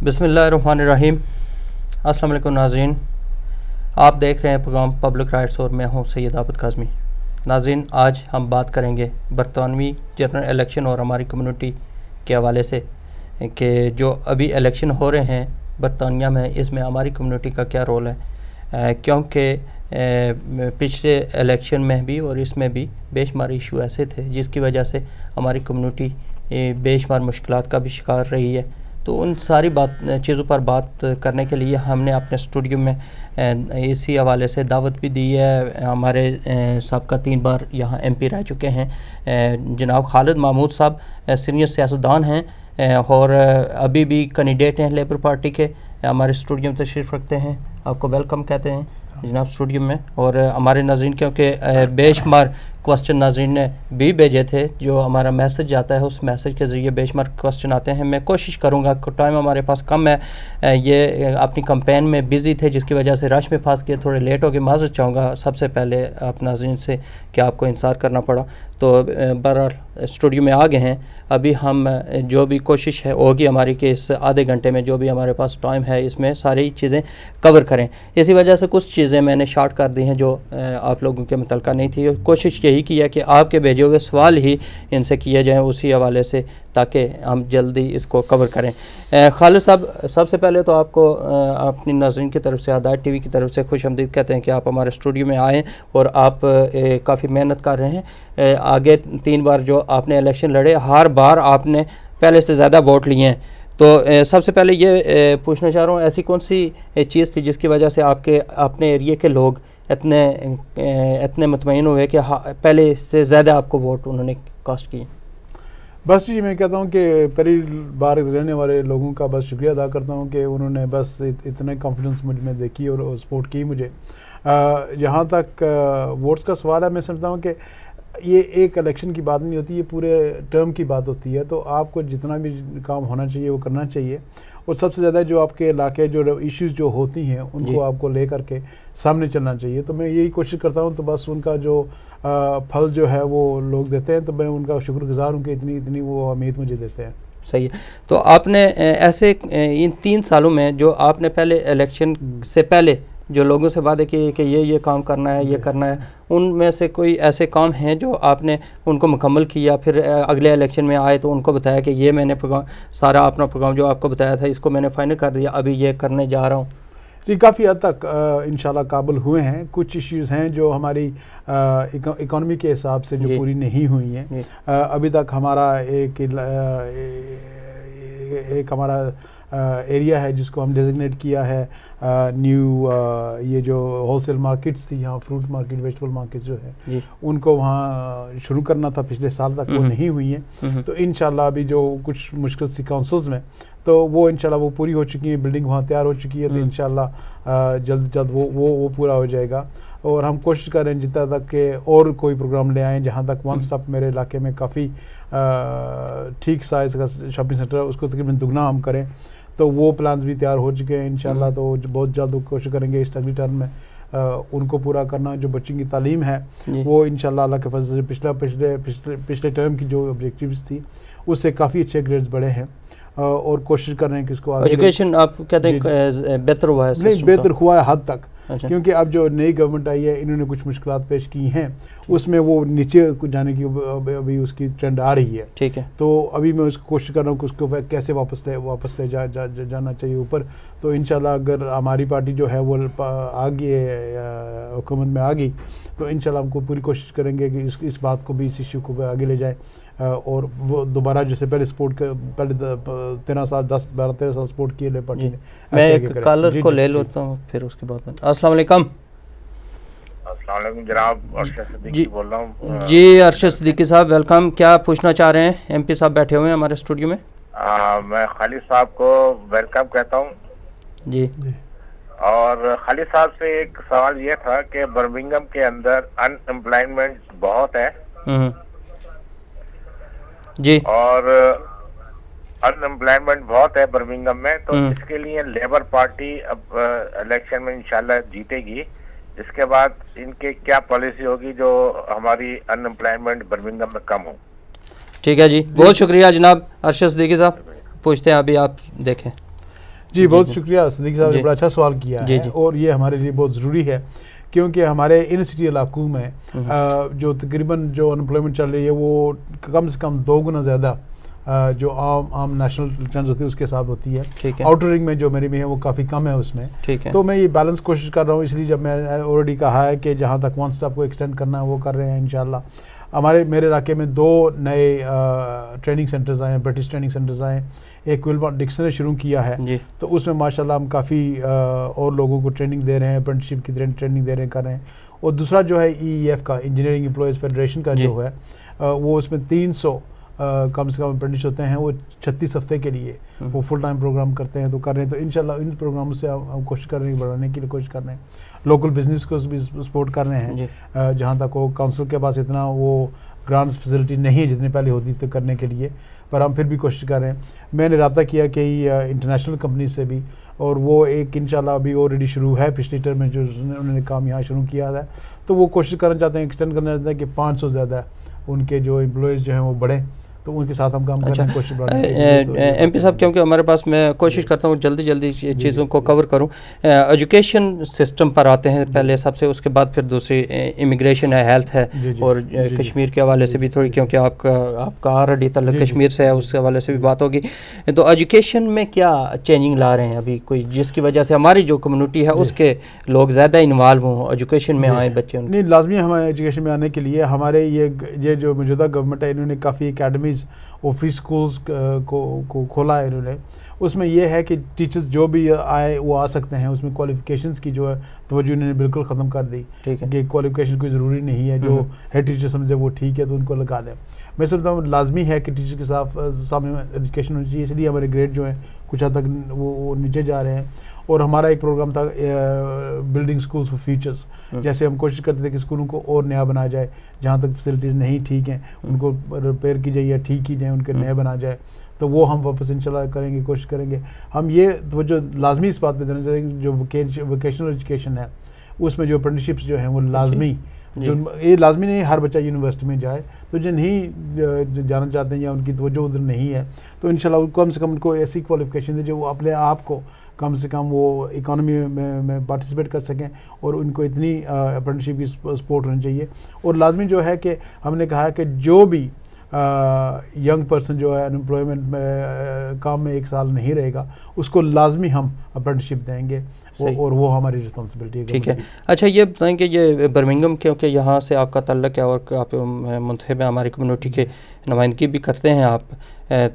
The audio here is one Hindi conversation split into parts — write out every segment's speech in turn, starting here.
बिस्मिल्लाहिर्रहमानिर्रहीम। अस्सलाम वालेकुम नाज़रीन, आप देख रहे हैं प्रोग्राम पब्लिक राइट्स और मैं हूं सैयद आबिद काज़मी। नाज़रीन, आज हम बात करेंगे बरतानवी जनरल इलेक्शन और हमारी कम्युनिटी के हवाले से कि जो अभी इलेक्शन हो रहे हैं बरतानिया में, इसमें हमारी कम्युनिटी का क्या रोल है, क्योंकि पिछले इलेक्शन में भी और इसमें भी बेशुमार इशू ऐसे थे जिसकी वजह से हमारी कम्युनिटी बेशुमार मुश्किलात का भी शिकार रही है। तो उन सारी चीज़ों पर बात करने के लिए हमने अपने स्टूडियो में इसी हवाले से दावत भी दी है। हमारे सबका 3 बार यहाँ MP रह चुके हैं जनाब खालिद महमूद साहब, सीनियर सियासतदान हैं और अभी भी कैंडिडेट हैं लेबर पार्टी के, हमारे स्टूडियो में तशरीफ़ रखते हैं। आपको वेलकम कहते हैं जनाब स्टूडियो में। और हमारे नाज़रीन, क्योंकि बेशुमार क्वेश्चन नाज़रीन ने भी भेजे थे, जो हमारा मैसेज आता है उस मैसेज के ज़रिए बेशुमार क्वेश्चन आते हैं। मैं कोशिश करूँगा, टाइम हमारे पास कम है, ये अपनी कैंपेन में बिज़ी थे जिसकी वजह से रश में फंस के थोड़े लेट हो गए। माज़रत चाहूँगा सबसे पहले आप नाज़रीन से कि आपको इंतज़ार करना पड़ा। तो बहरहाल स्टूडियो में आ गए हैं। अभी हम जो भी कोशिश है होगी हमारी कि इस आधे घंटे में जो भी हमारे पास टाइम है इसमें सारी चीज़ें कवर करें। इसी वजह से कुछ चीज़ें मैंने शॉर्ट कर दी हैं जो आप लोगों के मुतल्लिक़ नहीं थी। कोशिश यही की है कि आपके भेजे हुए सवाल ही इनसे किए जाएँ उसी हवाले से, ताकि हम जल्दी इसको कवर करें। खालिद साहब, सबसे पहले तो आपको अपनी नाज़रीन की तरफ से, हिदायत TV की तरफ से खुशामदीद कहते हैं कि आप हमारे स्टूडियो में आएँ और आप काफ़ी मेहनत कर रहे हैं। आगे 3 बार जो आपने इलेक्शन लड़े, हर बार आपने पहले से ज़्यादा वोट लिए हैं। तो सबसे पहले ये पूछना चाह रहा हूँ, ऐसी कौन सी चीज़ थी जिसकी वजह से आपके अपने एरिया के लोग इतने मुतमईन हुए कि पहले से ज़्यादा आपको वोट उन्होंने कास्ट किए? बस जी, मैं कहता हूँ कि पहली बार रहने वाले लोगों का बस शुक्रिया अदा करता हूँ कि उन्होंने बस इतने कॉन्फिडेंस मुझ में देखी और सपोर्ट की मुझे। जहाँ तक वोट्स का सवाल है, मैं समझता हूँ कि ये एक इलेक्शन की बात नहीं होती, ये पूरे टर्म की बात होती है। तो आपको जितना भी काम होना चाहिए वो करना चाहिए, और सबसे ज़्यादा जो आपके इलाके जो इश्यूज़ जो होती हैं उनको आपको ले करके सामने चलना चाहिए। तो मैं यही कोशिश करता हूँ। तो बस उनका जो फल जो है वो लोग देते हैं, तो मैं उनका शुक्रगुजार हूँ कि इतनी वो उम्मीद मुझे देते हैं। सही है। तो आपने ऐसे इन 3 सालों में जो आपने पहले इलेक्शन से पहले जो लोगों से वादे किए कि ये काम करना है, ये करना है, उनमें से कोई ऐसे काम हैं जो आपने उनको मुकम्मल किया, फिर अगले इलेक्शन में आए तो उनको बताया कि ये मैंने प्रोग्राम, सारा अपना प्रोग्राम जो आपको बताया था इसको मैंने फाइनल कर दिया, अभी ये करने जा रहा हूँ? जी, काफ़ी हद तक इंशाल्लाह काबिल हुए हैं। कुछ इश्यूज़ हैं जो हमारी इकॉनमी के हिसाब से जो पूरी नहीं हुई हैं। अभी तक हमारा एक हमारा एरिया है जिसको हम डेजिग्नेट किया है न्यू, ये जो होलसेल मार्केट्स थी यहाँ, फ्रूट मार्केट, वेजिटेबल मार्केट्स जो है, उनको वहाँ शुरू करना था पिछले साल तक, वो नहीं हुई हैं। तो इंशाल्लाह अभी जो कुछ मुश्किल थी काउंसिल्स में, तो वो इंशाल्लाह वो पूरी हो चुकी है, बिल्डिंग वहाँ तैयार हो चुकी है। तो इंशाल्लाह जल्द वो पूरा हो जाएगा। और हम कोशिश कर रहे हैं जितना तक के और कोई प्रोग्राम ले आएँ जहाँ तक वन स्टॉप मेरे इलाके में काफ़ी ठीक साइज़ का शॉपिंग सेंटर है, उसको तकरीबन दुगना हम करें। तो वो प्लान्स भी तैयार हो चुके हैं इंशाल्लाह। तो बहुत जल्द कोशिश करेंगे इस अगली टर्म में उनको पूरा करना। जो बच्चों की तालीम है वो इंशाल्लाह अल्लाह के फजल से पिछले टर्म की जो ऑब्जेक्टिव्स थी उससे काफ़ी अच्छे ग्रेड्स बढ़े हैं, और कोशिश कर रहे हैं कि इसको एजुकेशन आप कहते हैं बेहतर हुआ है? नहीं, बेहतर हुआ है हद तक। क्योंकि अब जो नई गवर्नमेंट आई है इन्होंने कुछ मुश्किलात पेश की हैं, उसमें वो नीचे जाने की अभी उसकी ट्रेंड आ रही है। ठीक है। तो अभी मैं उसको कोशिश कर रहा हूँ कि उसको कैसे वापस ले जाना चाहिए ऊपर। तो इंशाल्लाह अगर हमारी पार्टी जो है वो आ गई है, हुकूमत में आ गई, तो इंशाल्लाह हमको पूरी कोशिश करेंगे कि इस बात को भी, इस इशू को आगे ले जाएँ। और वो दोबारा जैसे पहले 13 साल 13 साल सपोर्ट किए ले पार्टी ने। मैं एक कॉलर को ले लेता हूँ फिर उसके बाद। अस्सलाम वालेकुम। अस्सलाम वालेकुम जनाब, अरशद सिद्दीकी बोल रहा हूँ। जी अरशद सिद्दीकी साहब, वेलकम। क्या पूछना चाह रहे हैं? MP साहब बैठे हुए हैं हमारे स्टूडियो में। मैं खालिद साहब को वेलकम कहता हूँ जी। और खालिद साहब से एक सवाल ये था कि बर्मिंघम के अंदर अनएम्प्लॉयमेंट बहुत है जी, और अनएम्प्लॉयमेंट बहुत है बर्मिंघम में। तो इसके लिए लेबर पार्टी अब इलेक्शन में इंशाल्लाह जीतेगी। इसके बाद इनके क्या पॉलिसी होगी जो हमारी अनएम्प्लॉयमेंट बर्मिंघम में कम हो? ठीक है जी, बहुत शुक्रिया जनाब अरशद सिद्दीकी साहब। पूछते हैं, अभी आप देखें। जी, बहुत शुक्रिया सिद्दीकी साहब ने बड़ा अच्छा सवाल किया है और ये हमारे लिए बहुत ज़रूरी है, क्योंकि हमारे इन सिटी इलाकों में जो तकरीबन जो अनएम्प्लॉयमेंट चल रही है वो कम से कम 2 गुना ज़्यादा जो आम नेशनल रिटर्न होती है उसके साथ होती है। आउटर रिंग में जो मेरी में है वो काफ़ी कम है उसमें। तो मैं ये बैलेंस कोशिश कर रहा हूँ, इसलिए जब मैं ऑलरेडी कहा है कि जहाँ तक वन स्टॉप को एक्सटेंड करना है वो कर रहे हैं इंशाल्लाह। मेरे इलाके में 2 नए ट्रेनिंग सेंटर्स आए हैं, ब्रिटिश ट्रेनिंग सेंटर्स आए हैं। एक विलबॉर्न डिक्सन ने शुरू किया है, तो उसमें माशाल्लाह हम काफ़ी और लोगों को ट्रेनिंग दे रहे हैं, अप्रेंटिसशिप की ट्रेनिंग दे रहे हैं, कर रहे हैं। और दूसरा जो है EEF का, इंजीनियरिंग एम्प्लॉयज़ फेडरेशन का जो है वो उसमें 300 कम से कम अप्रेंटिस होते हैं, वो 36 हफ्ते के लिए वो फुल टाइम प्रोग्राम करते हैं, तो कर रहे हैं। तो इंशाल्लाह इन प्रोग्रामों से हम कोशिश कर रहे हैं, बढ़ाने की कोशिश कर रहे हैं। लोकल बिजनेस को भी सपोर्ट कर रहे हैं, जहाँ तक वो काउंसिल के पास इतना वो ग्रांट्स फैसिलिटी नहीं है जितनी पहले होती थी करने के लिए, पर हम फिर भी कोशिश कर रहे हैं। मैंने रब्ता किया कि इंटरनेशनल कंपनी से भी, और वो एक इंशाल्लाह अभी ऑलरेडी शुरू है पिछले टर्म में, जो उन्होंने काम यहाँ शुरू किया है, तो वो कोशिश करना चाहते हैं, एक्सटेंड करना चाहते हैं कि 500 ज़्यादा उनके जो एम्प्लॉयज़ जो हैं वो बढ़ें, तो उनके साथ हम काम करने की कोशिश MP साहब, क्योंकि हमारे पास मैं कोशिश करता हूँ जल्दी चीज़ों को कवर करूँ। एजुकेशन सिस्टम पर आते हैं पहले सबसे, उसके बाद फिर दूसरी इमिग्रेशन है, हेल्थ है, और कश्मीर के हवाले से भी थोड़ी, क्योंकि आपका ऑलरेडी तल्लुक़ कश्मीर से है, उसके हवाले से भी बात होगी। तो एजुकेशन में क्या चेंजिंग ला रहे हैं अभी कोई, जिसकी वजह से हमारी जो कम्युनिटी है उसके लोग ज़्यादा इन्वॉल्व हों, एजुकेशन में आए बच्चे? नहीं, लाजमी हमारे एजुकेशन में आने के लिए हमारे ये जो मौजूदा गवर्नमेंट है, इन्होंने काफ़ी अकेडमीज़ और फ्री स्कूल्स को खोला है इन्होंने। उसमें यह है कि टीचर्स जो भी आए वो आ सकते हैं, उसमें क्वालिफिकेशंस की जो है तवज्जो इन्होंने बिल्कुल ख़त्म कर दी कि क्वालिफिकेशन कोई ज़रूरी नहीं है, जो हेड टीचर समझे वो ठीक है तो उनको लगा दें। मैं समझता हूँ लाजमी है कि टीचर के सामने एजुकेशन होनी चाहिए, इसलिए हमारे ग्रेड जो है कुछ हद तक वो नीचे जा रहे हैं। और हमारा एक प्रोग्राम था बिल्डिंग स्कूल्स फॉर फ्यूचर्स, जैसे हम कोशिश करते थे कि स्कूलों को और नया बनाया जाए, जहाँ तक फैसिलिटीज़ नहीं ठीक हैं उनको रिपेयर की जाए या ठीक की जाए, उनके नए बना जाए, तो वो हम वापस इंशाल्लाह करेंगे, कोशिश करेंगे। हम ये जो लाजमी इस बात पे देना चाहेंगे, जो वोकेशनल एजुकेशन है उसमें जो अप्रेंटिसशिप्स जो हैं वो लाजमी, जो ये लाजमी नहीं हर बच्चा यूनिवर्सिटी में जाए, तो जो नहीं जाना चाहते हैं या उनकी तवज्जो उधर नहीं है, तो इंशाल्लाह कम से कम उनको ऐसी क्वालिफिकेशन दे जो वो अपने आप को कम से कम वो इकोनॉमी में पार्टिसिपेट कर सकें, और उनको इतनी अप्रेंटिसशिप की सपोर्ट होनी चाहिए। और लाजमी जो है कि हमने कहा है कि जो भी यंग पर्सन जो है अनएम्प्लॉयमेंट में काम में 1 साल नहीं रहेगा, उसको लाजमी हम अप्रेंटिसशिप देंगे, और वो हमारी रिस्पॉन्सिबिलिटी है। ठीक है। अच्छा, ये बताएं कि ये बर्मिंघम, क्योंकि यहाँ से आपका ताल्लुक़ है और आप मुंतखब है, हमारी कम्युनिटी के नुमाइंदगी भी करते हैं आप,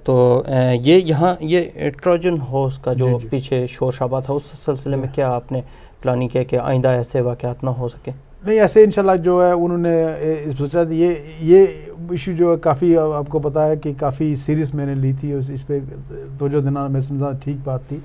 तो ये यहाँ ये ट्रोजन हॉर्स का जो पीछे शोर शराबा था, उस सिलसिले में क्या आपने प्लानिंग किया कि आइंदा ऐसे वाक़यात ना हो सके? नहीं, ऐसे इंशाल्लाह जो है उन्होंने सोचा ये इशू जो है काफ़ी, आपको पता है कि काफ़ी सीरियस मैंने ली थी, इस पर तवज्जो देना मैं समझा ठीक बात थी।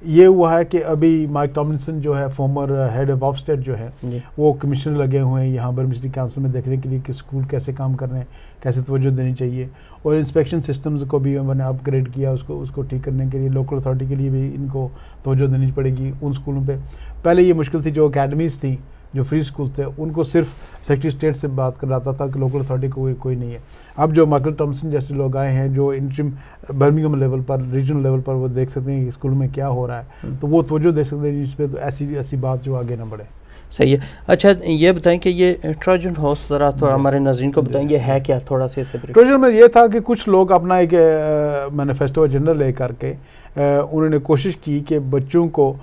ये हुआ है कि अभी माइक टॉमलिंसन जो है फॉर्मर हेड ऑफ स्टेट जो है, वो कमिश्नर लगे हुए हैं यहाँ बर्मिंघम सिटी काउंसिल में देखने के लिए कि स्कूल कैसे काम कर रहे हैं, कैसे तवज्जो देनी चाहिए, और इंस्पेक्शन सिस्टम्स को भी मैंने अपग्रेड किया, उसको ठीक करने के लिए लोकल अथॉरिटी के लिए भी इनको तवज्जो देनी पड़ेगी उन स्कूलों पे। पहले ये मुश्किल थी, जो अकेडमीज़ थी, जो फ्री स्कूल थे, उनको सिर्फ सेक्रेटरी स्टेट से बात कर रहा था कि लोकल अथॉरिटी को कोई नहीं है। अब जो माइकल टॉमसन जैसे लोग आए हैं, जो इंटरिम बर्मिंघम लेवल पर, रीजनल लेवल पर वो देख सकते हैं कि स्कूल में क्या हो रहा है, तो वो तवज्जो दे सकते हैं इस पर, तो ऐसी बात जो आगे ना बढ़े। सही है। अच्छा, ये बताएं कि ये ट्रोजन हॉर्स ज़रा थोड़ा हमारे नाज़रीन को बताएं, ये है क्या, थोड़ा सा इसे? ट्रोजन में ये था कि कुछ लोग अपना एक मैनिफेस्टो एजेंडा ले करके उन्होंने कोशिश की कि बच्चों को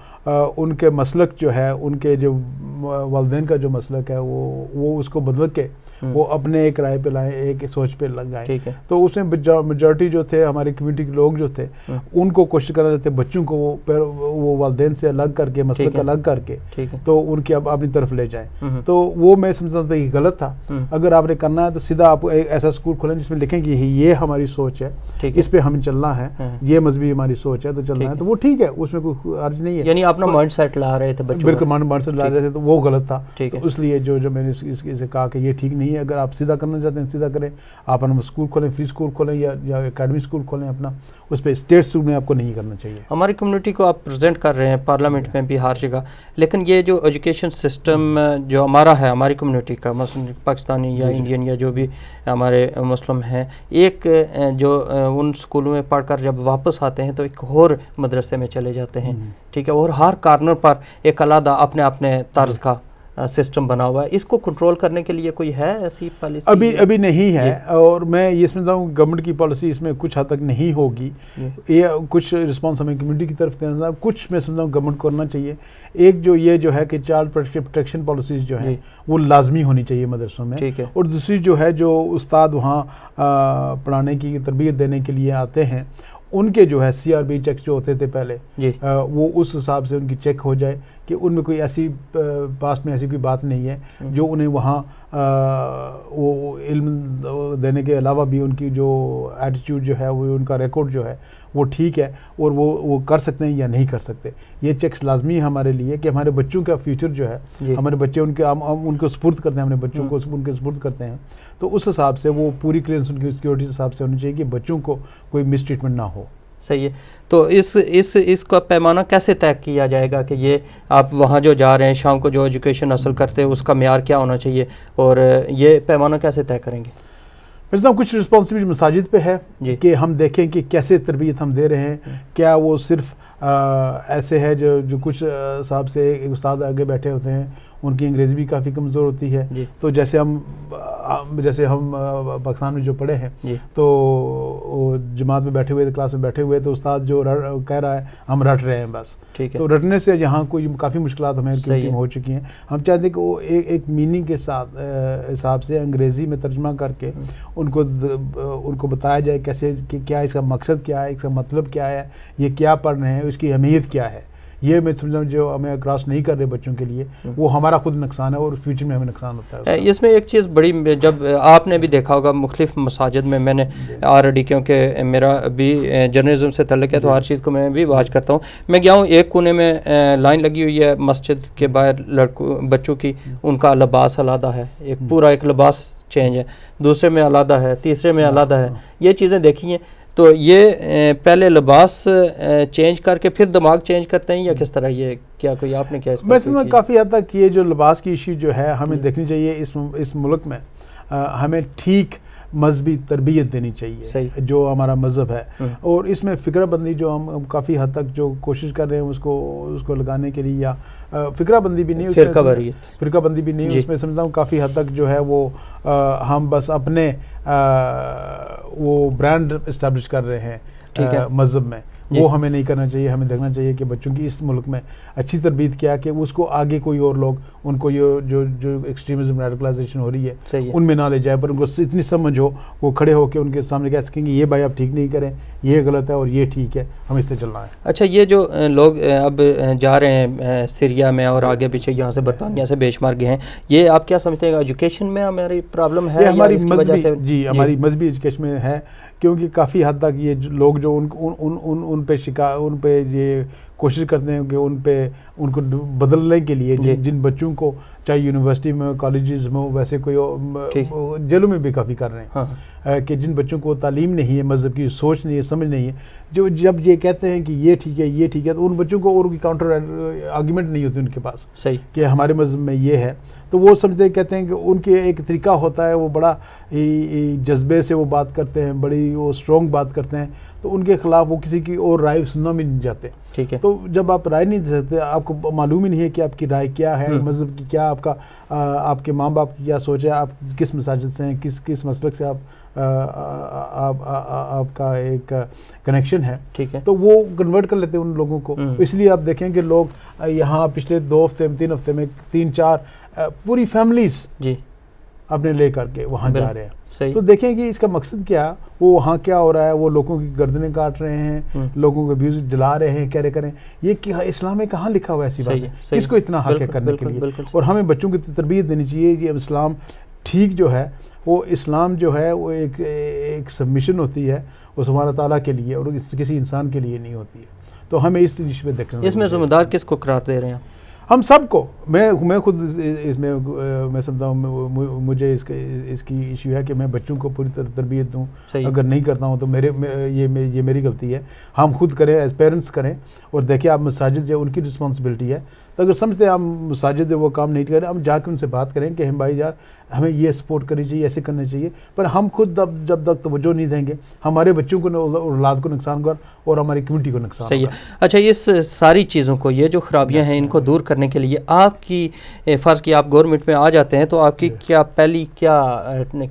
उनके मसलक जो है, उनके जो वालिदैन का जो मसलक है वो उसको बदल के वो अपने एक राय पे लाए, एक सोच पे लग गए। तो उसमें मेजॉरिटी जो थे हमारी कम्युनिटी के लोग जो थे, उनको कोशिश करना चाहते बच्चों को वो वालिदैन से अलग करके, मसलक अलग करके, तो उनकी अपनी तरफ ले जाए। तो वो मैं समझता था कि गलत था। अगर आपने करना है तो सीधा आप एक ऐसा स्कूल खोलें जिसमें लिखें कि ये हमारी सोच है, इस पे हमें चलना है, ये मजहबी हमारी सोच है तो चलना है, तो वो ठीक है, उसमें कोई अर्ज नहीं है। यानी अपना माइंडसेट ला रहे थे बच्चों, बिल्कुल माइंडसेट ला रहे थे, तो वो गलत था। तो इसलिए जो मैंने इसे कहा कि ये ठीक नहीं है। अगर आप सीधा करना चाहते हैं सीधा करें, आप अपना स्कूल खोलें, फ्री स्कूल खोलें या एकेडमी स्कूल खोलें अपना, उस पर स्टेट स्कूल में आपको नहीं करना चाहिए। हमारी कम्युनिटी को आप प्रेजेंट कर रहे हैं पार्लियामेंट में भी हर जगह, लेकिन ये जो एजुकेशन सिस्टम जो हमारा है, हमारी कम्युनिटी का, मसलन पाकिस्तानी या इंडियन या जो भी हमारे मुस्लिम हैं, एक जो उन स्कूलों में पढ़कर जब वापस आते हैं तो एक और मदरसे में चले जाते हैं, ठीक है, और हर कॉर्नर पर एक अलग अपने तर्ज का सिस्टम बना हुआ है। इसको कंट्रोल करने के लिए कोई है ऐसी पॉलिसी? अभी नहीं है, और मैं ये समझता हूँ गवर्नमेंट की पॉलिसी इसमें कुछ हद तक नहीं होगी। ये कुछ रिस्पॉन्स हमें कम्युनिटी की तरफ देना, कुछ मैं समझता हूँ गवर्नमेंट को करना चाहिए। एक जो ये जो है कि चाइल्ड प्रोटेक्शन पॉलिसीज जो है वो लाजमी होनी चाहिए मदरसों में, और दूसरी जो है जो उस्ताद वहाँ पढ़ाने की तरबियत देने के लिए आते हैं उनके जो है CRB चेक जो होते थे पहले, वो उस हिसाब से उनकी चेक हो जाए कि उनमें कोई ऐसी पास्ट में ऐसी कोई बात नहीं है जो उन्हें वहाँ वो इल्म देने के अलावा भी उनकी जो एटीट्यूड जो है वो उनका रिकॉर्ड जो है वो ठीक है और वो कर सकते हैं या नहीं कर सकते। ये चेक्स लाजमी है हमारे लिए कि हमारे बच्चों का फ्यूचर जो है, हमारे बच्चे उनके हम उनको सुपुर्द करते हैं, अपने बच्चों को उनके सुपुर्द करते हैं, तो उस हिसाब से वो पूरी क्लियरेंस उनकी सिक्योरिटी के हिसाब से होनी चाहिए कि बच्चों को कोई मिसट्रीटमेंट ना हो। सही है। तो इसका पैमाना कैसे तय किया जाएगा कि ये आप वहाँ जो जा रहे हैं शाम को जो एजुकेशन हासिल करते हैं उसका मेयार क्या होना चाहिए, और ये पैमाना कैसे तय करेंगे? मैं कुछ रिस्पॉन्सिबिलिटी मसाजिद पे है कि हम देखें कि कैसे तरबियत हम दे रहे हैं। क्या वो सिर्फ ऐसे है जो कुछ साहब से एक उस्ताद आगे बैठे होते हैं, उनकी अंग्रेज़ी भी काफ़ी कमज़ोर होती है, तो जैसे हम पाकिस्तान में जो पढ़े हैं तो जमात में बैठे हुए, क्लास में बैठे हुए, तो उस्ताद जो कह रहा है हम रट रहे हैं बस, ठीक है, तो रटने से यहाँ कोई काफ़ी मुश्किलात हमें कम्युनिटी में हो चुकी हैं। हम चाहते हैं कि वो एक मीनिंग के साथ हिसाब से अंग्रेज़ी में तर्जमा करके उनको बताया जाए कैसे कि क्या इसका मकसद क्या है, इसका मतलब क्या है, ये क्या पढ़ रहे हैं, इसकी अहमियत क्या है। ये मैं समझा जो हमें क्रॉस नहीं कर रहे बच्चों के लिए, वो हमारा खुद नुकसान है और फ्यूचर में हमें नुकसान होता है। इसमें एक चीज़ बड़ी, जब आपने भी देखा होगा मुख्तलिफ मसाजिद में, मैंने ऑलरेडी, क्योंकि मेरा भी जर्नलिज्म से तल्लुक़ है तो हर चीज़ को मैं भी वाच करता हूँ। मैं गया हूँ, एक कोने में लाइन लगी हुई है मस्जिद के बाहर बच्चों की, उनका लिबास अलग है, एक पूरा एक लिबास चेंज है, दूसरे में अलग है, तीसरे में अलग है। ये चीज़ें देखी हैं, तो ये पहले लिबास चेंज करके फिर दिमाग चेंज करते हैं या किस तरह? ये क्या कोई आपने क्या इसमें काफ़ी हद तक ये जो लिबास की इशू जो है हमें देखनी चाहिए। इस मुल्क में हमें ठीक मजहबी तरबियत देनी चाहिए जो हमारा मज़हब है, और इसमें फ़िक्राबंदी जो हम काफ़ी हद तक जो कोशिश कर रहे हैं उसको लगाने के लिए, या फ़िक्राबंदी भी नहीं, फ़िरकाबंदी भी नहीं, उसमें समझता हूँ काफ़ी हद तक जो है वो हम बस अपने वो ब्रांड इस्टेब्लिश कर रहे हैं मज़हब में। वो हमें नहीं करना चाहिए। हमें देखना चाहिए कि बच्चों की इस मुल्क में अच्छी तरबियत क्या, कि उसको आगे कोई और लोग उनको ये जो एक्सट्रीमिज्म रेडिकलाइजेशन हो रही है उनमें ना ले जाए, पर उनको इतनी समझ हो वो खड़े होकर उनके सामने कह सकेंगे ये भाई आप ठीक नहीं करें, ये गलत है और ये ठीक है, हम इससे चलना है। अच्छा, ये जो लोग अब जा रहे हैं सीरिया में और आगे पीछे यहाँ से बरतानिया से बेशुमार गए हैं, ये आप क्या समझते हैं एजुकेशन में हमारी प्रॉब्लम है? हमारी हमारी मजहबी एजुकेशन में है, क्योंकि काफ़ी हद तक ये लोग जो उन पे ये कोशिश करते हैं कि उनको बदलने के लिए जिन बच्चों को चाहे यूनिवर्सिटी में, कॉलेजेस में, वैसे कोई जेलों में भी काफ़ी कर रहे हैं कि जिन बच्चों को तालीम नहीं है, मज़हब की सोच नहीं है, समझ नहीं है, जो जब ये कहते हैं कि ये ठीक है ये ठीक है, तो उन बच्चों को और काउंटर आर्गूमेंट नहीं होती उनके पास कि हमारे मज़हब में ये है, तो वो समझते कहते हैं कि उनके एक तरीका होता है, वो बड़ा जज्बे से वो बात करते हैं, बड़ी वो स्ट्रॉन्ग बात करते हैं, तो उनके खिलाफ वो किसी की और राय सुनना भी नहीं चाहते। ठीक है, तो जब आप राय नहीं दे सकते, आपको मालूम ही नहीं है कि आपकी राय क्या है, मज़हब की क्या, आपके माँ बाप की क्या सोच है, आप किस मसाजिद से हैं, किस मसलक से आपका एक कनेक्शन है, ठीक है, तो वो कन्वर्ट कर लेते हैं उन लोगों को। इसलिए आप देखें कि लोग यहाँ पिछले 2 हफ्ते में, 3 हफ्ते में 3-4 पूरी फैमिलीज अपने ले करके वहाँ जा रहे हैं। तो देखें कि इसका मकसद क्या, वो वहाँ क्या हो रहा है, वो लोगों की गर्दनें काट रहे हैं, लोगों के व्यूज जला रहे हैं, कह रहे ये क्या इस्लाम में कहाँ लिखा हुआ है ऐसी बात है, किसको इतना हक है करने के लिए। और हमें बच्चों की तरबियत देनी चाहिए कि इस्लाम ठीक जो है, वो इस्लाम जो है वो एक सबमिशन होती है वो सुभान ताला के लिए और किसी इंसान के लिए नहीं होती है। तो हमें इस चीज़ पे देखना। इसमें ज़िम्मेदार किसको करार दे रहे हैं? हम सबको। मैं खुद इसमें मैं समझता हूँ, मुझे इसकी इशू है कि मैं बच्चों को पूरी तरह तरबियत दूँ। अगर नहीं करता हूँ तो ये मेरी गलती है। हम खुद करें, एज पेरेंट्स करें, और देखिए आप मसाजिद जो उनकी रिस्पॉन्सिबिलिटी है, तो अगर समझते हैं हम मसाजिद वो काम नहीं कर रहे, हम जाके उनसे बात करें कि हम भाई यार हमें ये सपोर्ट करनी चाहिए, ऐसे करना चाहिए, पर हम खुद जब तक तवज्जो नहीं देंगे हमारे बच्चों को औलाद को नुकसान होगा और हमारी कम्युनिटी को नुकसान सही है। अच्छा, इस सारी चीज़ों को, ये जो खराबियां हैं, इनको दूर करने के लिए आपकी फ़र्ज़ की आप गवर्नमेंट में आ जाते हैं तो आपकी क्या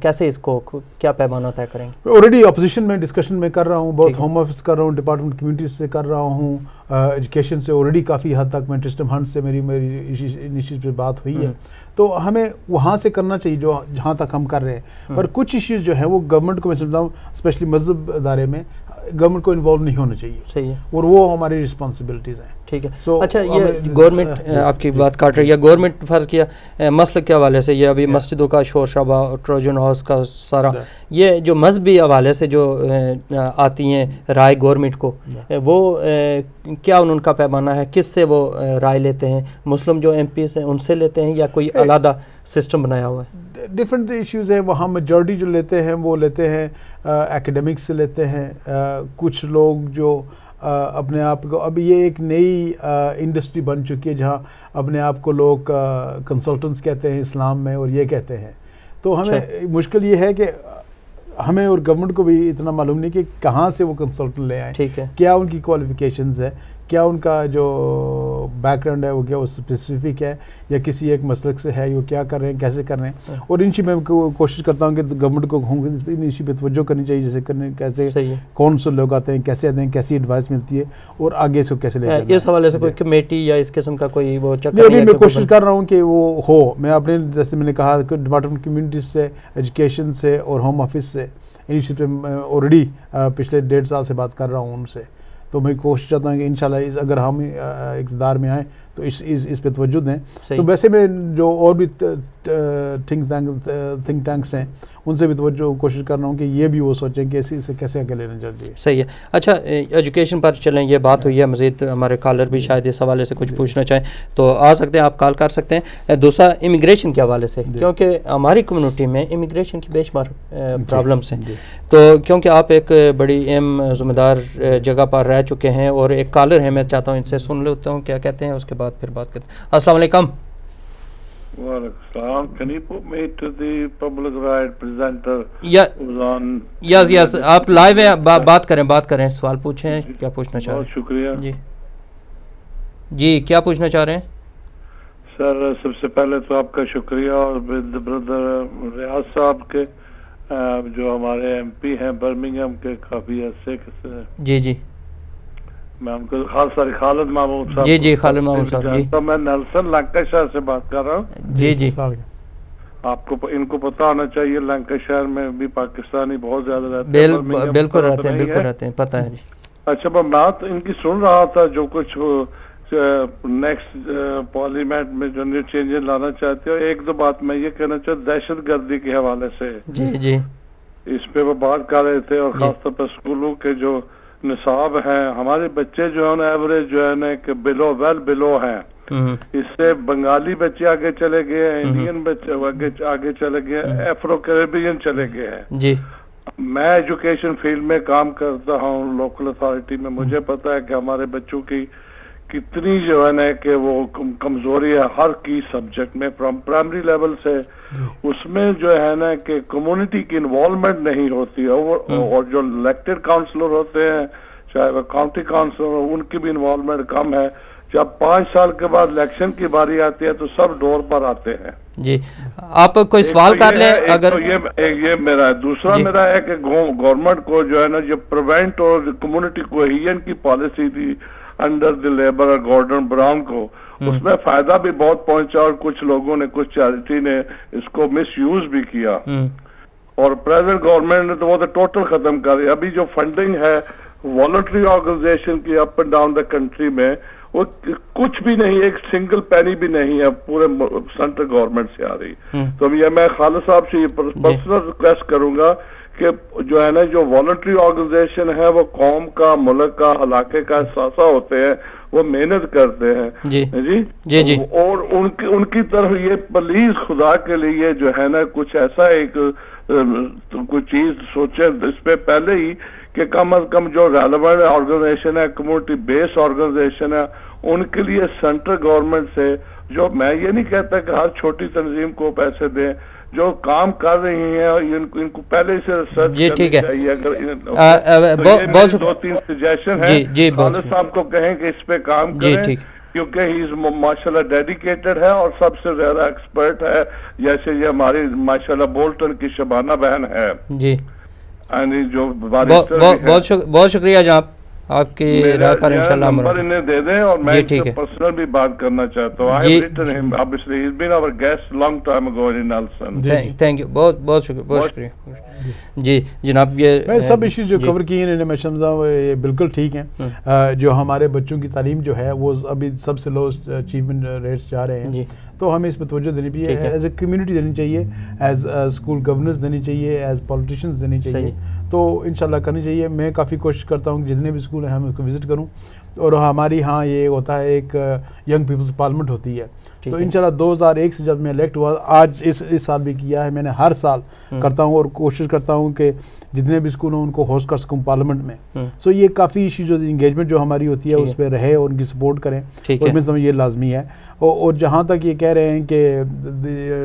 कैसे इसको क्या पैमाना तय करेंगे? ऑलरेडी अपोजिशन में डिस्कशन में कर रहा हूँ, बहुत होम ऑफिस कर रहा हूँ, डिपार्टमेंट कम्युनिटी से कर रहा हूँ, एजुकेशन से ऑलरेडी काफ़ी हद तक मैं ट्रिस्टम हंट से मेरी इश्यूज पे बात हुई है, तो हमें वहाँ से करना चाहिए जो जहाँ तक हम कर रहे हैं। पर कुछ इश्यूज जो है वो गवर्नमेंट को मैं समझता हूँ, स्पेशली मजहब अदारे में गवर्नमेंट को इन्वॉल्व नहीं होना चाहिए। सही है, और वो हमारी रिस्पॉन्सिबिलिटीज़ हैं। ठीक है। अच्छा, ये गवर्नमेंट आपकी बात काट रही है, गवर्नमेंट फ़र्ज़ किया मसल के हवाले से ये अभी मस्जिदों का शोर शराबा, ट्रोजन हाउस का सारा, ये जो मजहबी हवाले से जो आती हैं राय गवर्नमेंट को, वो क्या उनका पैमाना है, किससे वो राय लेते हैं? मुस्लिम जो MPs हैं उनसे लेते हैं या कोई अलग सिस्टम बनाया हुआ है? डिफरेंट इश्यूज़ है। वहाँ मेजॉरिटी जो लेते हैं वो लेते हैं एकेडमिक्स से लेते हैं। कुछ लोग जो अपने आप को, अब ये एक नई इंडस्ट्री बन चुकी है जहाँ अपने आप को लोग कंसल्टेंट्स कहते हैं इस्लाम में, और ये कहते हैं, तो हमें मुश्किल ये है कि हमें और गवर्नमेंट को भी इतना मालूम नहीं कि कहाँ से वो कंसल्टेंट ले आए, ठीक है, क्या उनकी क्वालिफिकेशंस है, क्या उनका जो बैकग्राउंड है वो क्या वो स्पेसिफिक है या किसी एक मसलक से है, वो क्या कर रहे हैं, कैसे कर रहे हैं। और इन चीज़ में कोशिश करता हूँ कि गवर्नमेंट को इन इशू पे तवज्जो करनी चाहिए, जैसे करने कैसे कौन से लोग आते हैं, कैसे आते हैं, कैसी एडवाइस मिलती है और आगे इसको कैसे ले जाना है। इस हवाले से कोई कमेटी या इस किस्म का कोई वो चक्कर नहीं, मैं कोशिश कर रहा हूँ कि वो हो। मैं अपने, जैसे मैंने कहा, डिपार्टमेंट कम्युनिटी से, एजुकेशन से और होम ऑफिस से इन इशू पे ऑलरेडी पिछले 1.5 साल से बात कर रहा हूँ उनसे। तो मैं कोशिश चाहता हूँ कि इंशाल्लाह अगर हम इक़्तिदार में आए तो इस पे तवज्जो दें। तो वैसे में जो और भी थिंक टैंक्स हैं उनसे भी तवज्जो कोशिश कर रहा हूँ कि ये भी वो सोचें कि इसे कैसे आगे लेना चाहिए। सही है। अच्छा, एजुकेशन पर चलें, ये बात हुई है, मज़ीद हमारे कॉलर भी शायद इस हवाले से कुछ पूछना चाहें तो आ सकते हैं, आप कॉल कर सकते हैं। दूसरा, इमिग्रेशन के हवाले से, क्योंकि हमारी कम्युनिटी में इमिग्रेशन की बेशुमार प्रॉब्लम्स हैं, तो क्योंकि आप एक बड़ी अहम ज़िम्मेदार जगह पर रह चुके हैं और एक कॉलर है, मैं चाहता हूँ इनसे सुन लेता हूँ क्या कहते हैं, उसके बाद फिर बात करते हैं। अस्सलाम वालेकुम। Can you put me to the public right presenter? Yes, आप लाइव हैं, बात करें, सवाल पूछें, क्या पूछना चाह रहे हैं? बहुत शुक्रिया जी, क्या पूछना चाह रहे हैं? सर, सबसे पहले तो आपका शुक्रिया और ब्रदर रियाज साहब के, जो हमारे MP हैं बर्मिंघम के काफी अरसे से। जी, मैं उनको खालिद महमूद साहब। जी, खालिद महमूद साहब जी। तो मैं नेल्सन लैंकाशायर से बात कर रहा हूँ। जी। आपको इनको पता होना चाहिए, लैंकाशायर में भी पाकिस्तानी बहुत ज्यादा रहते हैं। बिल्कुल रहते हैं, पता है जी। अच्छा, मैं बात इनकी सुन रहा था, जो कुछ नेक्स्ट पार्लियामेंट में जो न्यू चेंजेस लाना चाहते हो। एक दो बात मैं ये कहना चाहता, दहशत गर्दी के हवाले से जी इस पे वो बात कर रहे थे, और खासतौर पर स्कूलों के जो निसाब हैं, हमारे बच्चे जो है ना एवरेज जो है ना कि बिलो हैं। इससे बंगाली बच्चे आगे चले गए हैं, इंडियन बच्चे आगे चले गए, अफ्रो कैरेबियन चले गए हैं जी। मैं एजुकेशन फील्ड में काम करता हूँ लोकल अथॉरिटी में, मुझे पता है कि हमारे बच्चों की कितनी जो है ना कि वो कमजोरी है हर की सब्जेक्ट में, फ्रॉम प्राइमरी लेवल से। उसमें जो है ना कि कम्युनिटी की इन्वॉल्वमेंट नहीं होती है, और जो इलेक्टेड काउंसलर होते हैं, चाहे वो काउंटी काउंसलर हो, उनकी भी इन्वॉल्वमेंट कम है। जब 5 साल के बाद इलेक्शन की बारी आती है तो सब डोर पर आते हैं जी। आप कोई सवाल कर लें अगर तो ये मेरा है। दूसरा मेरा है कि गवर्नमेंट को जो है ना जो प्रिवेंट और कम्युनिटी कोहेजन की पॉलिसी थी अंडर द लेबर और गॉर्डन ब्राउन को, उसमें फायदा भी बहुत पहुंचा, और कुछ लोगों ने, कुछ चैरिटी ने इसको मिसयूज भी किया, और प्रेजेंट गवर्नमेंट ने तो वो तो टोटल खत्म कर दिया। अभी जो फंडिंग है वॉलंटरी ऑर्गेनाइजेशन की up and down the country में, वो कुछ भी नहीं, एक सिंगल पैनी भी नहीं है पूरे सेंट्रल गवर्नमेंट से आ रही। तो ये मैं खालिद साहब से ये पर्सनल रिक्वेस्ट करूंगा कि जो है ना जो वॉलंटरी ऑर्गेनाइजेशन है वो कौम का, मुल्क का, इलाके का सासा होते हैं, वो मेहनत करते हैं जी। और उनकी तरफ ये प्लीज खुदा के लिए जो है ना कुछ ऐसा एक कुछ चीज सोचे इस पे पहले ही कि कम अज कम जो रेलेवेंट ऑर्गेनाइजेशन है, कम्युनिटी बेस्ड ऑर्गेनाइजेशन है, उनके लिए सेंट्रल गवर्नमेंट से, जो मैं ये नहीं कहता कि हर छोटी तंजीम को पैसे दें, जो काम कर रही हैं इनको पहले से रिसर्च करनी चाहिए। अगर दो तीन सजेशन है, खालिद साहब को कहें कि इस पे काम करें, क्योंकि ही इज माशाल्लाह डेडिकेटेड है और सबसे ज्यादा एक्सपर्ट है, जैसे ये हमारी माशाल्लाह बोल्टन की शबाना बहन है जी। जो बहुत शुक्रिया जनाब आपकी राय पर। इंशाल्लाह नंबर इन्हें दे दें और मैं पर्सनल भी बात करना चाहता हूँ। थैंक यू, बहुत शुक्रिया जी जनाब। ये सब इश्यूज जो कवर किए इन्होंने मैं समझता हूँ ये बिल्कुल ठीक हैं। जो हमारे बच्चों की तालीम जो है वो अभी सबसे लोएस्ट अचीवमेंट रेट्स जा रहे हैं, तो हमें इस पर तवज्जो देनी चाहिए, एज ए कम्युनिटी देनी चाहिए, एज स्कूल गवर्नेंस देनी चाहिए, एज पॉलिटिशियंस देनी चाहिए, तो इंशाल्लाह करनी चाहिए। मैं काफ़ी कोशिश करता हूँ कि जितने भी स्कूल हैं हम उसको विज़िट करूँ, और हमारी यहाँ ये होता है एक यंग पीपल्स पार्लियामेंट होती है, तो इंशाल्लाह 2001 से जब मैं इलेक्ट हुआ, आज इस साल भी किया है, मैंने हर साल करता हूँ और कोशिश करता हूँ कि जितने भी स्कूल हों उनको होस्ट कर सकूँ पार्लियामेंट में। सो ये काफ़ी इशू जो इंगेजमेंट जो हमारी होती है उस पर रहे और उनकी सपोर्ट करें, और मैं समझ ये लाजमी है। और जहाँ तक ये कह रहे हैं कि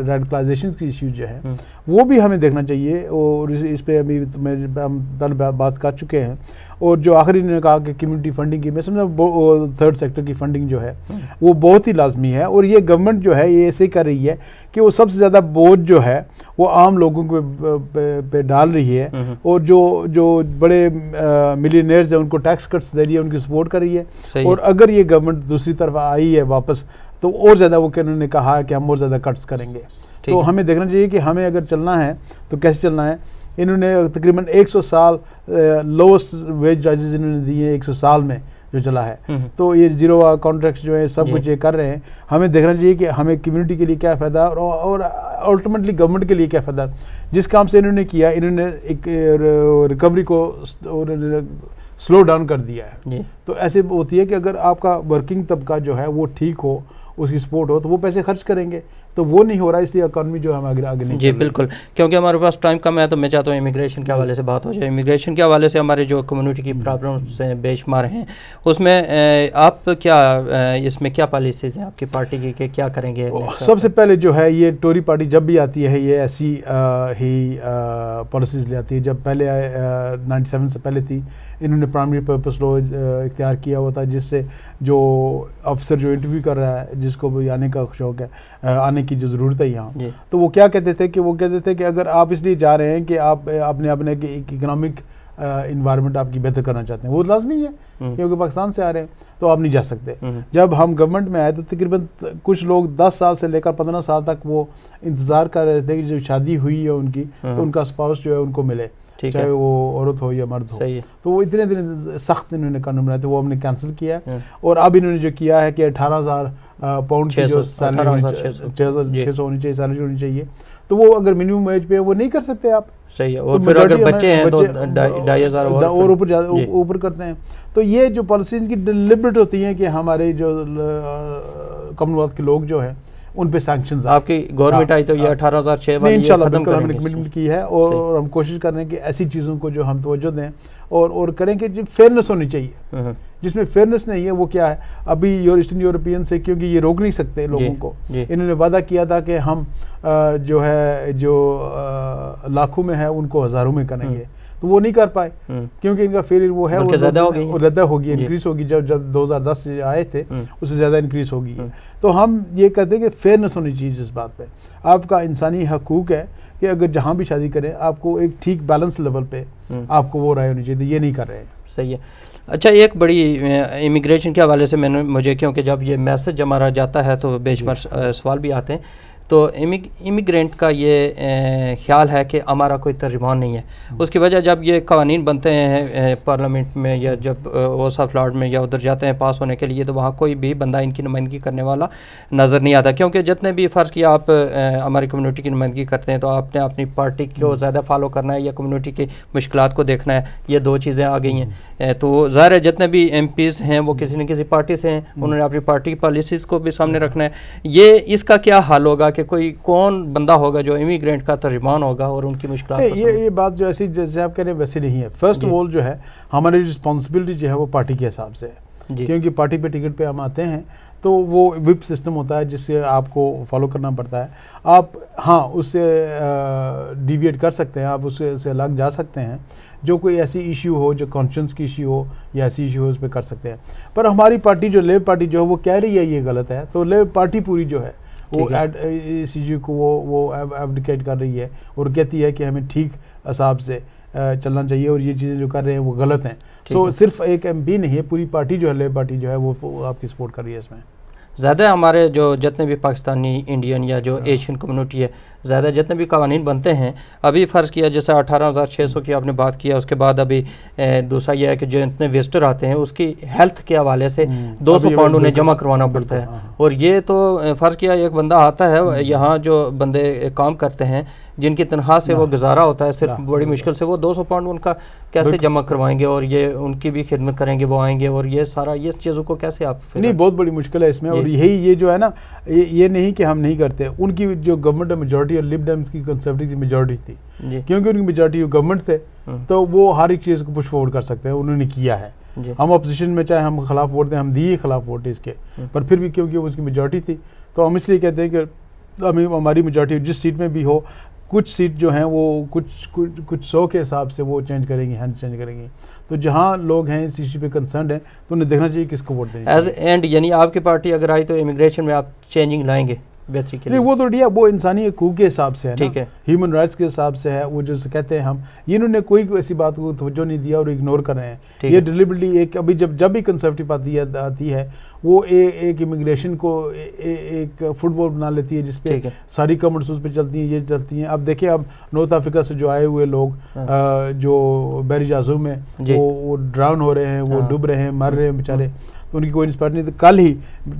रेडिकलाइजेशन की इशू जो है वो भी हमें देखना चाहिए, और इस पर अभी हम पहले बात कर चुके हैं। और जो आखिरी ने कहा कि कम्युनिटी फंडिंग की, मैं समझा थर्ड सेक्टर की फंडिंग जो है वो बहुत ही लाजमी है, और ये गवर्नमेंट जो है ये ऐसे कर रही है कि वो सबसे ज़्यादा बोझ जो है वो आम लोगों पे डाल रही है, और जो बड़े मिलियनेयर्स हैं उनको टैक्स कट्स दे रही है, उनकी सपोर्ट कर रही है। और अगर ये गवर्नमेंट दूसरी तरफ आई है वापस, तो और ज़्यादा वो उन्होंने कहा है कि हम और ज़्यादा कट्स करेंगे। तो हमें देखना चाहिए कि हमें अगर चलना है तो कैसे चलना है। इन्होंने तकरीबन 100 साल लोवेस्ट वेज राइजेस इन्होंने दिए हैं 100 साल में जो चला है, तो ये जीरो कॉन्ट्रैक्ट्स जो है सब कुछ ये कर रहे हैं। हमें देखना चाहिए कि हमें कम्युनिटी के लिए क्या फ़ायदा है और अल्टीमेटली गवर्नमेंट के लिए क्या फ़ायदा है। जिस काम से इन्होंने किया, इन्होंने एक रिकवरी को स्लो डाउन कर दिया है। तो ऐसे होती है कि अगर आपका वर्किंग तबका जो है वो ठीक हो, उसकी सपोर्ट हो, तो वो पैसे खर्च करेंगे, तो वो नहीं हो रहा, इसलिए इकॉनमी जो है हम आगे नहीं जी बिल्कुल। क्योंकि हमारे पास टाइम कम है तो मैं चाहता हूँ इमिग्रेशन के हवाले से बात हो जाए। इमिग्रेशन के हवाले से हमारे जो कम्युनिटी की प्रॉब्लम्स हैं बेशुमार हैं, उसमें आप क्या इसमें क्या पॉलिसीज़ हैं आपकी पार्टी की, क्या करेंगे? सबसे पहले जो है ये टोरी पार्टी जब भी आती है ये ऐसी ही पॉलिसीज़ ले आती है। जब पहले 97 से पहले थी, इन्होंने प्राइमरी पर्पस लॉ इख्तियार किया हुआ था, जिससे जो अफसर जो इंटरव्यू कर रहा है, जिसको भी आने का शौक़ है, आने की जो ज़रूरत है यहाँ, तो वो क्या कहते थे कि अगर आप इसलिए जा रहे हैं कि आप अपने इकनॉमिक इन्वायरमेंट आपकी बेहतर करना चाहते हैं, वो लाजमी है क्योंकि पाकिस्तान से आ रहे हैं, तो आप नहीं जा सकते। जब हम गवर्नमेंट में आए तो तकरीबन कुछ लोग 10 साल से लेकर 15 साल तक वो इंतज़ार कर रहे थे कि जो शादी हुई है उनकी, तो उनका स्पाउस जो है उनको मिले, चाहे वो औरत हो या मर्द हो। तो वो इतने दिन सख्त इन्होंने कानून बनाए थे, वो हमने कैंसिल किया है। और अब इन्होंने जो किया है कि 18,000 पाउंड की जो सैलरी 600 होनी चाहिए, सैलरी होनी चाहिए, तो वो अगर मिनिमम वेज पे वो नहीं कर सकते आप। सही है। और फिर अगर बच्चे हैं तो 2,500 और ऊपर करते हैं। तो ये जो पॉलिसीज की डिलिबरेट होती हैं कि हमारे जो कॉमनवेल्थ के लोग जो हैं उन पे सैंक्शंस। आपकी गवर्नमेंट आई तो ये 18,006 वाली इंशाल्लाह बिल्कुल हमने कमिटमेंट की है, और हम कोशिश कर रहे हैं कि ऐसी चीज़ों को जो हम तवज्जो दें और करें कि जो फेयरनेस होनी चाहिए। जिसमें फेयरनेस नहीं है वो क्या है, अभी ईस्टर्न यूरोपियन से, क्योंकि ये रोक नहीं सकते लोगों को, इन्होंने वादा किया था कि हम जो लाखों में है उनको हज़ारों में करेंगे, तो वो नहीं कर पाए क्योंकि इनका फेलियर वो है, ज़्यादा होगी, इंक्रीज होगी। जब 2010 से आए थे उससे ज़्यादा इंक्रीज होगी। तो हम ये कहते हैं कि फेयरनेस होनी चाहिए इस बात पे। आपका इंसानी हकूक़ है कि अगर जहाँ भी शादी करें आपको एक ठीक बैलेंस लेवल पे आपको वो राय होनी चाहिए, ये नहीं कर रहे हैं। सही है। अच्छा, एक बड़ी इमिग्रेशन के हवाले से मुझे क्योंकि जब ये मैसेज हमारा जाता है तो बेशुमार सवाल भी आते हैं, तो इमिग्रेंट का ये ख्याल है कि हमारा कोई तर्जुमान नहीं है। उसकी वजह जब ये कवानीन बनते हैं पार्लियामेंट में या जब हाउस ऑफ लॉर्ड में या उधर जाते हैं पास होने के लिए, तो वहाँ कोई भी बंदा इनकी नुमाइंदगी करने वाला नज़र नहीं आता। क्योंकि जितने भी फ़र्ज़ किया आप हमारी कम्युनिटी की नुमाइंदगी करते हैं तो आपने अपनी पार्टी को ज़्यादा फॉलो करना है या कम्युनिटी की मुश्किलात को देखना है, ये दो चीज़ें आ गई हैं। तो ज़ाहिर है जितने भी MPs हैं वो किसी न किसी पार्टी से हैं, उन्होंने अपनी पार्टी की पॉलिसीज़ को भी सामने रखना है। ये इसका क्या हाल होगा कि कोई कौन बंदा होगा जो इमिग्रेंट का तर्जुमान होगा और उनकी मुश्किलात? ये बात जो ऐसी जैसे आप कह रहे हैं वैसे नहीं है। फर्स्ट ऑफ ऑल जो है हमारी रिस्पॉन्सिबिलिटी जो है वो पार्टी के हिसाब से है। क्योंकि पार्टी पे टिकट पे हम आते हैं तो वो विप सिस्टम होता है जिससे आपको फॉलो करना पड़ता है। आप हाँ उससे डिविएट कर सकते हैं, आप उससे अलग जा सकते हैं। जो कोई ऐसी इशू हो, जो कॉन्शियंस की इशू हो या ऐसी इशू हो, उस पर कर सकते हैं। पर हमारी पार्टी जो लेबर पार्टी जो है वो कह रही है ये गलत है, तो लेबर पार्टी पूरी जो है वो इस इशू को वो एब्डिकेट कर रही है और कहती है कि हमें ठीक हिसाब से चलना चाहिए और ये चीज़ें जो कर रहे हैं वो गलत हैं। सो सिर्फ एक MP नहीं है, पूरी पार्टी जो है लेबर पार्टी जो है वो आपकी सपोर्ट कर रही है इसमें। ज़्यादा हमारे जो जितने भी पाकिस्तानी, इंडियन या जो एशियन कम्युनिटी है, ज़्यादा जितने भी कवानीन बनते हैं, अभी फ़र्ज़ किया जैसे 18,600 की आपने बात किया, उसके बाद अभी दूसरा यह है कि जो इतने विजिटर आते हैं उसकी हेल्थ के हवाले से 200 पाउंड उन्हें जमा करवाना पड़ता है। और ये तो फ़र्ज़ किया एक बंदा आता है यहाँ, जो बंदे काम करते हैं जिनकी तनख्वाह से वो गुजारा होता है सिर्फ बड़ी मुश्किल से, वो 200 पाउंड उनका कैसे जमा करवाएंगे और ये उनकी भी खिदमत करेंगे, वो आएंगे और ये सारा ये चीज़ों को कैसे आप नहीं, बहुत बड़ी मुश्किल है इसमें। और यही ये जो है ना, ये नहीं कि हम नहीं करते, उनकी जो गवर्नमेंट मेजॉरिटी और लिब डेम्स की कंजर्वेटिव की मेजॉरिटी थी, क्योंकि उनकी मेजॉरिटी गवर्नमेंट थे तो वो हर एक चीज़ को पुश फॉरवर्ड कर सकते हैं, उन्होंने किया है। हम अपोजिशन में चाहे हम खिलाफ वोट दें, हम दिए खिलाफ वोट इसके, पर फिर भी क्योंकि उसकी मेजॉरिटी थी तो हम इसलिए कहते हैं कि हमारी मेजॉरिटी जिस सीट में भी हो, कुछ सीट जो हैं वो कुछ 100 के हिसाब से वो चेंज करेंगी, हैंड चेंज करेंगी। तो जहाँ लोग हैं इस इशू पे कंसर्न है तो उन्हें देखना चाहिए किसको वोट देना एज एंड। यानी आपकी पार्टी अगर आई तो इमिग्रेशन में आप चेंजिंग लाएंगे बेहतरी के लिए? नहीं, वो तो दिया वो इंसानी हकूक़ के हिसाब से है, ठीक है, ह्यूमन राइट्स के हिसाब से है। वो जो कहते हैं हम, इन्होंने कोई ऐसी बात को तवज्जो नहीं दिया और इग्नोर कर रहे हैं। ये डिलिबरली एक अभी जब भी कंजर्वेटिव आती है वो एक इमिग्रेशन को एक फुटबॉल बना लेती है जिसपे सारी कमेंट्स उस पर चलती हैं, ये चलती हैं। अब देखिए, अब नॉर्थ अफ्रीका से जो आए हुए लोग जो बहरीजाज़ू में वो ड्राउन हो रहे हैं, वो डूब रहे हैं, मर रहे हैं बेचारे, तो उनकी कोई इंस्पायर नहीं। तो कल ही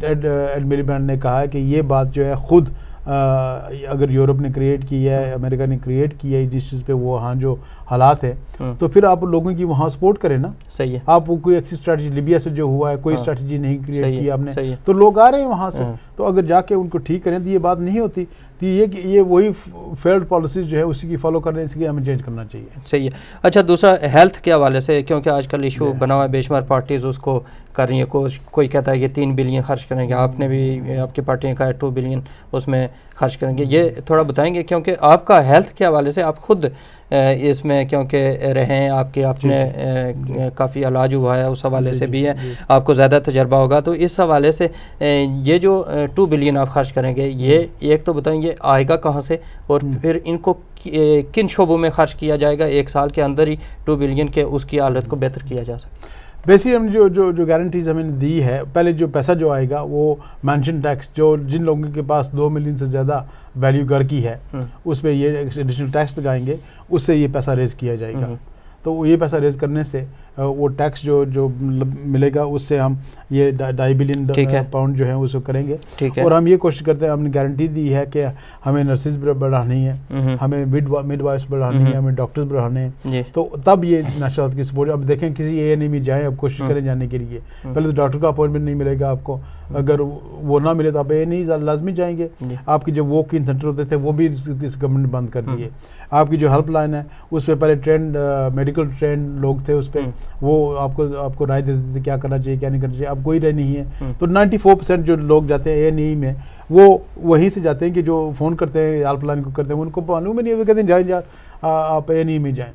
एड मिलिबैंड ने कहा है कि ये बात जो है खुद अगर यूरोप ने क्रिएट की है, अमेरिका ने क्रिएट की है जिस चीज़ पे वो वहाँ जो हालात है, तो फिर आप लोगों की वहाँ सपोर्ट करें ना। सही है। आप कोई अच्छी स्ट्रैटेजी, लिबिया से जो हुआ है कोई स्ट्रैटेजी नहीं क्रिएट की आपने, तो लोग आ रहे हैं वहाँ से, तो अगर जाके उनको ठीक करें तो ये बात नहीं होती। तो ये वही फेल्ड पॉलिसीज जो है उसी की फॉलो कर रहे हैं, इसलिए हमें चेंज करना चाहिए। सही है। अच्छा, दूसरा हेल्थ के हवाले से, क्योंकि आजकल इशू बना हुआ है, बेशुमार पार्टीज़ उसको कर रही है। कोई कहता है कि 3 बिलियन खर्च करेंगे, आपने भी आपकी पार्टी ने कहा 2 बिलियन उसमें खर्च करेंगे। ये थोड़ा बताएंगे, क्योंकि आपका हेल्थ के हवाले से आप खुद इसमें क्योंकि रहें, आपने काफ़ी इलाज हुआ है, उस हवाले से भी है, आपको ज़्यादा तजर्बा होगा। तो इस हवाले से ये जो 2 बिलियन आप खर्च करेंगे, ये एक तो बताएंगे आएगा कहाँ से, और फिर इनको किन शोबों में खर्च किया जाएगा, 1 साल के अंदर ही 2 बिलियन के उसकी हालत को बेहतर किया जा सकता है? बेसिकली हमने जो गारंटीज हमें दी है, पहले जो पैसा जो आएगा वो मेंशन टैक्स, जो जिन लोगों के पास 2 मिलियन से ज़्यादा वैल्यू घर की है उस पर ये एडिशनल टैक्स लगाएंगे, उससे ये पैसा रेज किया जाएगा। तो ये पैसा रेज करने से वो टैक्स जो मिलेगा उससे हम ये 2.5 बिलियन पाउंड जो है उसको करेंगे। और हम ये कोशिश करते हैं, हमने गारंटी दी है कि हमें नर्सेज बढ़ानी है, हमें मिडवाइफ्स बढ़ानी है, हमें डॉक्टर्स बढ़ाने हैं, तो तब ये नेशनल हेल्थ की सपोर्ट। अब देखें किसी ANE में जाएँ, अब कोशिश करें जाने के लिए, पहले तो डॉक्टर का अपॉइंटमेंट नहीं मिलेगा आपको, अगर वो ना मिले तो आप ANE लाजमी जाएंगे। आपके जो वॉक इन सेंटर होते थे वो भी इस गवर्नमेंट ने बंद कर दिए। आपकी जो हेल्पलाइन है उस पर पहले ट्रेंड मेडिकल ट्रेंड लोग थे, उस पर वो आपको राय देते थे क्या करना चाहिए क्या नहीं करना चाहिए। अब कोई राय नहीं है। तो 94% जो लोग जाते हैं ANE में वो वहीं से जाते हैं कि जो फ़ोन करते हैं हेल्पलाइन को करते हैं, उनको मालूम ही नहीं है, वो कहते हैं जाए आप ANE में जाएँ।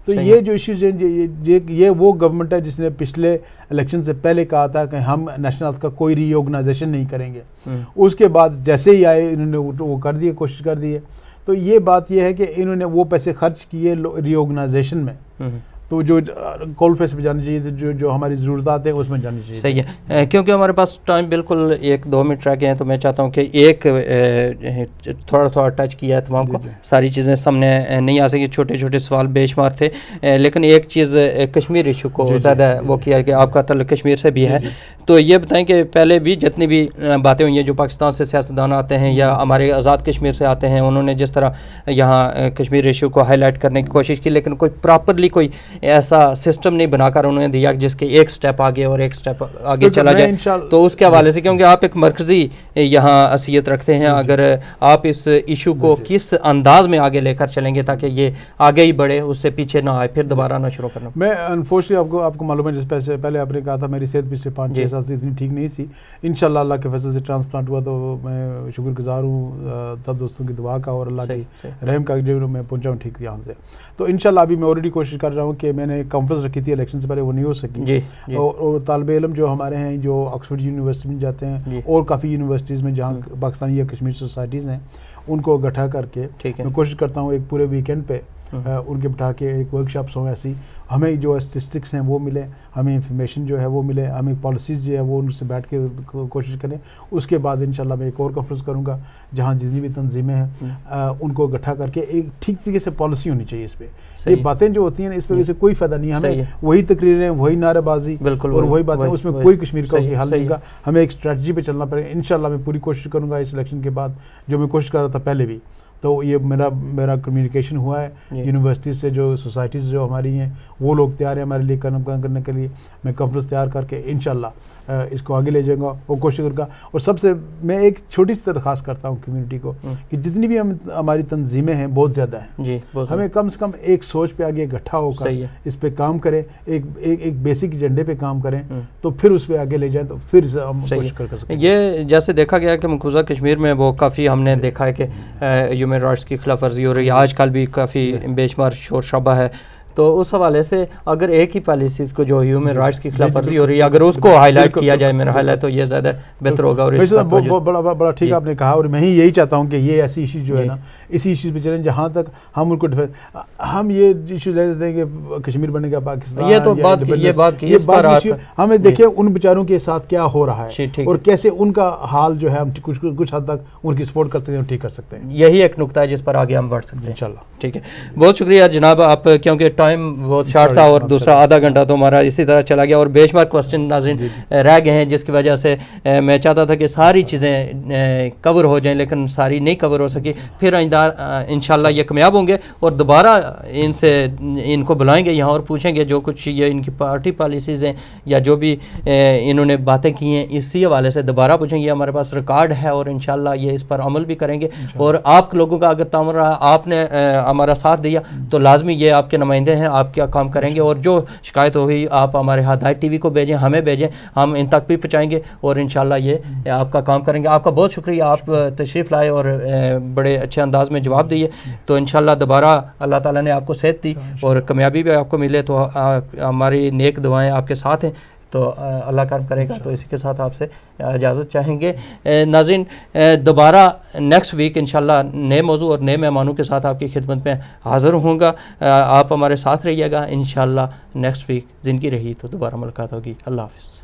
तो ये जो इश्यूज हैं, ये वो गवर्नमेंट है जिसने पिछले इलेक्शन से पहले कहा था कि हम नेशनल हेल्थ का कोई रीऑर्गेनाइजेशन नहीं करेंगे। उसके बाद जैसे ही आए इन्होंने वो कर दिए, कोशिश कर दी है। तो ये बात ये है कि इन्होंने वो पैसे खर्च किए रीऑर्गेनाइजेशन में, तो जो कॉल फेस पे जानी चाहिए, तो जो हमारी ज़रूरत है उसमें जानी चाहिए। सही है। क्योंकि हमारे पास टाइम बिल्कुल 1-2 मिनट रह गए हैं, तो मैं चाहता हूँ कि एक थोड़ा टच किया है तमाम को, सारी चीज़ें सामने नहीं आ सकी, छोटे छोटे सवाल बेशुमार थे, लेकिन एक चीज़ कश्मीर इशू को ज़्यादा वो किया कि आपका तल्लुक़ कश्मीर से भी है। तो ये बताएं कि पहले भी जितनी भी बातें हुई हैं, जो पाकिस्तान से सियासतदान आते हैं या हमारे आज़ाद कश्मीर से आते हैं, उन्होंने जिस तरह यहाँ कश्मीर इशू को हाईलाइट करने की कोशिश की, लेकिन कोई प्रॉपरली कोई ऐसा सिस्टम नहीं बनाकर उन्होंने दिया जिसके एक स्टेप आगे और एक स्टेप आगे चला जाए। तो उसके हवाले से, क्योंकि आप एक मरकज़ी यहाँ हैसियत रखते हैं, अगर आप इस इशू को किस अंदाज में आगे लेकर चलेंगे ताकि ये आगे ही बढ़े, उससे पीछे ना आए, फिर दोबारा ना शुरू करना। मैं अनफॉर्चुनेटली आपको मालूम है, जिस पहले आपने कहा था मेरी सेहत पिछले 5-6 साल से इतनी ठीक नहीं थी। इंशाल्लाह अल्लाह के फैसले से ट्रांसप्लांट हुआ, तो मैं शुक्रगुजार हूँ सब दोस्तों की दुआ का और अल्लाह की रहम का जो मैं पहुँचा हूँ ठीक यहाँ से। तो इंशाल्लाह अभी मैं ऑलरेडी कोशिश कर रहा हूँ कि मैंने कॉन्फ्रेंस रखी थी इलेक्शन से पहले, वो नहीं हो सकी। और तालिब इल्म जो हमारे हैं जो ऑक्सफोर्ड यूनिवर्सिटी में जाते हैं और काफ़ी यूनिवर्सिटीज़ में जहाँ पाकिस्तानी या कश्मीर सोसाइटीज़ हैं, उनको इकट्ठा करके मैं कोशिश करता हूँ एक पूरे वीकेंड पे उनके बिठा के एक वर्कशॉप्स हों ऐसी, हमें जो स्टैटिस्टिक्स हैं वो मिले, हमें इंफॉर्मेशन जो है वो मिले, हमें पॉलिसीज़ जो है वो उनसे बैठ के कोशिश करें। उसके बाद इंशाल्लाह मैं एक और कॉन्फ्रेंस करूँगा जहाँ जितनी भी तंजीमें हैं उनको इकट्ठा करके एक ठीक तरीके से पॉलिसी होनी चाहिए इस पर। ये बातें जो होती हैं इस पर से कोई फ़ायदा नहीं है, हमें वही तकरीरें, वही नारेबाजी और वही बातें, उसमें कोई कश्मीर का हल नहीं होगा। हमें एक स्ट्रेटजी पे चलना पड़ेगा। इंशाल्लाह मैं पूरी कोशिश करूँगा इस इलेक्शन के बाद, जो मैं कोशिश कर रहा था पहले भी। तो ये मेरा कम्युनिकेशन हुआ है यूनिवर्सिटी से, जो सोसाइटीज़ जो हमारी हैं वो लोग तैयार हैं हमारे लिए काम करने के लिए। मैं कॉन्फ्रेंस तैयार करके इंशाल्लाह इसको आगे ले जाऊँगा और कोशिश करूँगा। और सबसे मैं एक छोटी सी दरख्वास्त करता हूँ कम्युनिटी को कि जितनी भी हमारी तंजीमें हैं बहुत ज़्यादा हैं, हमें कम से कम एक सोच पे आगे इकट्ठा होकर इस पे काम करें, एक बेसिक एजेंडे पे काम करें, तो फिर उस पर आगे ले जाएं, तो फिर हम कोशिश कर सकते हैं। ये जैसे देखा गया कि मकबूजा कश्मीर में वो काफ़ी हमने देखा है कि ह्यूमन राइट्स की खिलाफ वर्जी हो रही है, आजकल भी काफ़ी बेशुमार शोर शराबा है। तो उस हवाले से अगर एक ही पॉलिसीज़ को जो ह्यूमन राइट्स की खिलाफ वर्जी हो रही है अगर उसको हाईलाइट किया जाए, मेरा ख्याल है तो ये ज़्यादा बेहतर होगा। और बड़ा ठीक आपने कहा, और मैं ही यही चाहता हूँ कि ये ऐसी इशू जो है ना, इसी इशू पे चलें जहाँ तक हम उनको हम ये इशू ले देते हैं कि कश्मीर बनेगा पाकिस्तान, ये तो बात हमें देखिए उन बेचारों के साथ क्या हो रहा है और कैसे उनका हाल जो है हम कुछ हद तक उनकी सपोर्ट करते हैं, ठीक कर सकते हैं। यही एक नुकता है जिस पर आगे हम बढ़ सकते हैं इंशाल्लाह। ठीक है, बहुत शुक्रिया जनाब आप, क्योंकि टाइम बहुत शॉर्ट था और दूसरा आधा घंटा तो हमारा इसी तरह चला गया और बेशुमार क्वेश्चन नाज़रीन रह गए हैं, जिसकी वजह से मैं चाहता था कि सारी चीज़ें कवर हो जाएं, लेकिन सारी नहीं कवर हो सकी। फिर इंशाल्लाह ये कामयाब होंगे और दोबारा इनको बुलाएंगे यहाँ और पूछेंगे जो कुछ ये इनकी पार्टी पॉलिसीज़ हैं या जो भी इन्होंने बातें की हैं, इसी हवाले से दोबारा पूछेंगे। हमारे पास रिकॉर्ड है और इंशाल्लाह ये इस पर अमल भी करेंगे। और आप लोगों का अगर तामर रहा, आपने हमारा साथ दिया, तो लाजमी ये आपके नुमाइंदे हैं, आप क्या काम करेंगे और जो शिकायत हुई आप हमारे हदायत टीवी को भेजें, हमें भेजें, हम इन तक भी पहुँचाएँगे और इंशाल्लाह ये आपका काम करेंगे। आपका बहुत शुक्रिया, आप तशरीफ़ लाए और बड़े अच्छे अंदाज में जवाब दिए। तो इंशाल्लाह दोबारा अल्लाह ताला ने आपको सेहत दी और कामयाबी भी आपको मिले, तो हमारी नेक दुआएं आपके साथ हैं, तो अल्लाह कर्म करेगा। तो इसी के साथ आपसे इजाज़त चाहेंगे नाज़रीन, दोबारा नेक्स्ट वीक इंशाल्लाह नए मौजू और नए मेहमानों के साथ आपकी खिदमत में हाज़िर होऊंगा। आप हमारे साथ रहिएगा। इंशाल्लाह नेक्स्ट वीक ज़िंदगी रही तो दोबारा मुलाकात होगी। अल्लाह हाफ़िज़।